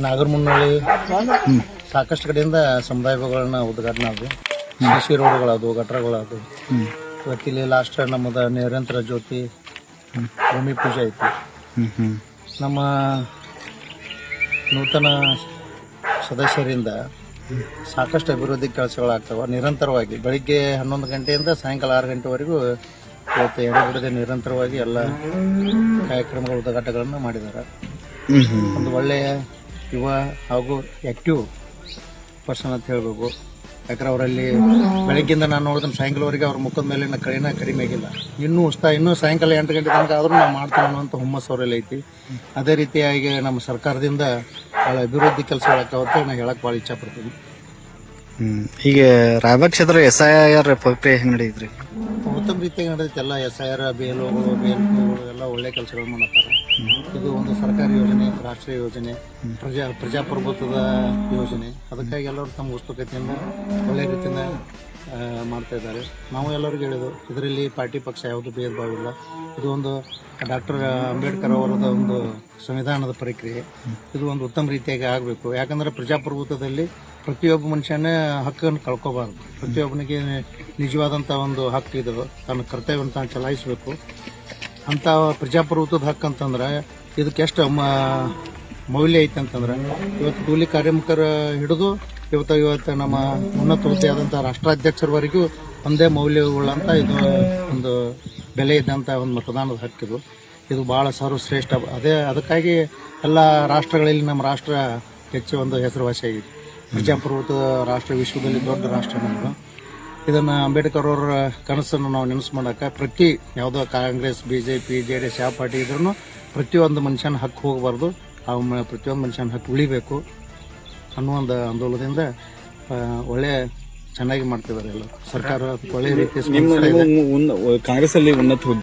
ನಾಗರಮುನ್ನಳ್ಳಿ ಸಾಕಷ್ಟು ಕಡೆಯಿಂದ ಸಮುದಾಯ ಭವನಗಳನ್ನ ಉದ್ಘಾಟನೆ ಆದವು. ಸಿಸಿ ರೋಡ್ಗಳದು, ಗಟ್ರಗಳದು. ಇವತ್ತಿಲ್ಲಿ ಲಾಸ್ಟ್ ನಮ್ಮದು ನಿರಂತರ ಜ್ಯೋತಿ ಭೂಮಿ ಪೂಜೆ ಐತಿ. ನಮ್ಮ ನೂತನ ಸದಸ್ಯರಿಂದ ಸಾಕಷ್ಟು ಅಭಿವೃದ್ಧಿ ಕೆಲಸಗಳಾಗ್ತವೆ. ನಿರಂತರವಾಗಿ ಬೆಳಿಗ್ಗೆ 11 ಗಂಟೆಯಿಂದ ಸಾಯಂಕಾಲ 6 ಗಂಟೆವರೆಗೂ ಇವತ್ತು ಎಡೆಬಿಡದೆ ನಿರಂತರವಾಗಿ ಎಲ್ಲ ಕಾರ್ಯಕ್ರಮಗಳ ಉದ್ಘಾಟನೆಗಳನ್ನು ಮಾಡಿದ್ದಾರೆ. ಒಂದು ಒಳ್ಳೆಯ ಯುವ ಹಾಗೂ ಆ್ಯಕ್ಟಿವ್ ಪರ್ಸನ್ ಅಂತ ಹೇಳಬೇಕು. ಯಾಕಂದ್ರೆ ಅವರಲ್ಲಿ ಬೆಳಗ್ಗಿಂದ ನಾನು ನೋಡಿದ್ರೆ ಸಾಯಂಕಾಲವರೆಗೆ ಅವ್ರ ಮುಖದ ಮೇಲಿನ ಕಳಿನ ಕಡಿಮೆ ಆಗಿಲ್ಲ. ಇನ್ನೂ ಸಾಯಂಕಾಲ 8 ಗಂಟೆ ತನಕ ಆದರೂ ನಾವು ಮಾಡ್ತೀವಿ ಅನ್ನುವಂಥ ಹುಮ್ಮಸ್ಸು ಅವರಲ್ಲಿ ಐತಿ. ಅದೇ ರೀತಿಯಾಗಿ ನಮ್ಮ ಸರ್ಕಾರದಿಂದ ಭಾಳ ಅಭಿವೃದ್ಧಿ ಕೆಲಸಗಳಾಗ್ತಾವಂತ ನಾನು ಹೇಳಕ್ಕೆ ಭಾಳ ಇಚ್ಛೆ ಪಡ್ತೀನಿ. ಈಗ ರಾಯಬಾಗ್ ಕ್ಷೇತ್ರ SIR ಪ್ರಕ್ರಿಯೆ ಹೆಂಗೆ ನಡೆಯಿದ್ರಿ? ಉತ್ತಮ ರೀತಿಯಾಗಿ ನಡೆದೈತೆ. ಎಲ್ಲ SIR, BLOಗಳು, BLPಗಳು ಎಲ್ಲ ಒಳ್ಳೆ ಕೆಲಸಗಳು ಮಾಡತ್ತಾರೆ. ಇದು ಒಂದು ಸರ್ಕಾರಿ ಯೋಜನೆ, ರಾಷ್ಟ್ರೀಯ ಯೋಜನೆ, ಪ್ರಜಾಪ್ರಭುತ್ವದ ಯೋಜನೆ. ಅದಕ್ಕಾಗಿ ಎಲ್ಲರೂ ತಮ್ಮ ಉತ್ಸುಕತೆಯಿಂದ ಒಳ್ಳೆ ರೀತಿಯಿಂದ ಮಾಡ್ತಾ ಇದ್ದಾರೆ. ನಾವು ಎಲ್ಲರಿಗೂ ಹೇಳಿದ್ರು, ಇದರಲ್ಲಿ ಪಾರ್ಟಿ ಪಕ್ಷ ಯಾವುದು ಭೇದ ಭಾವ ಇಲ್ಲ. ಇದು ಒಂದು ಡಾಕ್ಟರ್ ಅಂಬೇಡ್ಕರ್ ಅವರದ ಒಂದು ಸಂವಿಧಾನದ ಪ್ರಕ್ರಿಯೆ. ಇದು ಒಂದು ಉತ್ತಮ ರೀತಿಯಾಗಿ ಆಗಬೇಕು. ಯಾಕಂದ್ರೆ ಪ್ರಜಾಪ್ರಭುತ್ವದಲ್ಲಿ ಪ್ರತಿಯೊಬ್ಬ ಮನುಷ್ಯನೇ ಹಕ್ಕನ್ನು ಕಳ್ಕೋಬಾರ್ದು. ಪ್ರತಿಯೊಬ್ಬನಿಗೆ ನಿಜವಾದಂಥ ಒಂದು ಹಕ್ಕು ಇದು. ತನ್ನ ಕರ್ತವ್ಯವನ್ನು ತಾನು ಚಲಾಯಿಸಬೇಕು. ಅಂಥ ಪ್ರಜಾಪ್ರಭುತ್ವದ ಹಕ್ಕು ಅಂತಂದ್ರೆ ಇದಕ್ಕೆ ಎಷ್ಟು ಮೌಲ್ಯ ಐತೆ ಅಂತಂದ್ರೆ, ಇವತ್ತು ಕೂಲಿ ಕಾರ್ಮಿಕರ ಹಿಡಿದು ಇವತ್ತು ನಮ್ಮ ಉನ್ನತ ಹುದ್ದೆಯಾದಂಥ ರಾಷ್ಟ್ರಾಧ್ಯಕ್ಷರವರೆಗೂ ಒಂದೇ ಮೌಲ್ಯವುಳ್ಳಂಥ ಇದು ಒಂದು ಬೆಲೆ ಇದ್ದಂಥ ಒಂದು ಮತದಾನದ ಹಕ್ಕಿದು. ಇದು ಭಾಳ ಸರ್ವಶ್ರೇಷ್ಠ. ಅದಕ್ಕಾಗಿ ಎಲ್ಲ ರಾಷ್ಟ್ರಗಳಲ್ಲಿ ನಮ್ಮ ರಾಷ್ಟ್ರ ಹೆಚ್ಚು ಒಂದು ಹೆಸರುವಾಸಿಯಾಗಿದೆ. ಪ್ರಜಾಪ್ರಭುತ್ವ ರಾಷ್ಟ್ರ, ವಿಶ್ವದಲ್ಲಿ ದೊಡ್ಡ ರಾಷ್ಟ್ರ ನಮ್ಮದು. ಇದನ್ನು ಅಂಬೇಡ್ಕರ್ ಅವರ ಕನಸನ್ನು ನಾವು ನೆನಸು ಮಾಡೋಕೆ ಪ್ರತಿ ಯಾವುದೋ ಕಾಂಗ್ರೆಸ್, BJP, JDS ಯಾವ ಪಾರ್ಟಿ ಇದ್ರೂ ಪ್ರತಿಯೊಂದು ಮನುಷ್ಯನ ಹಕ್ಕು ಹೋಗಬಾರ್ದು. ಪ್ರತಿಯೊಂದು ಮನುಷ್ಯನ ಹಕ್ಕು ಉಳಿಬೇಕು ಅನ್ನೋ ಒಂದು ಆಂದೋಲನದಿಂದ ಒಳ್ಳೆ ಚೆನ್ನಾಗಿ ಮಾಡ್ತಿದ್ದಾರೆ. ಎಲ್ಲ ಸರ್ಕಾರ ಒಳ್ಳೆ ರೀತಿ ಕಾಂಗ್ರೆಸ್ ಅಲ್ಲಿ ಉನ್ನತ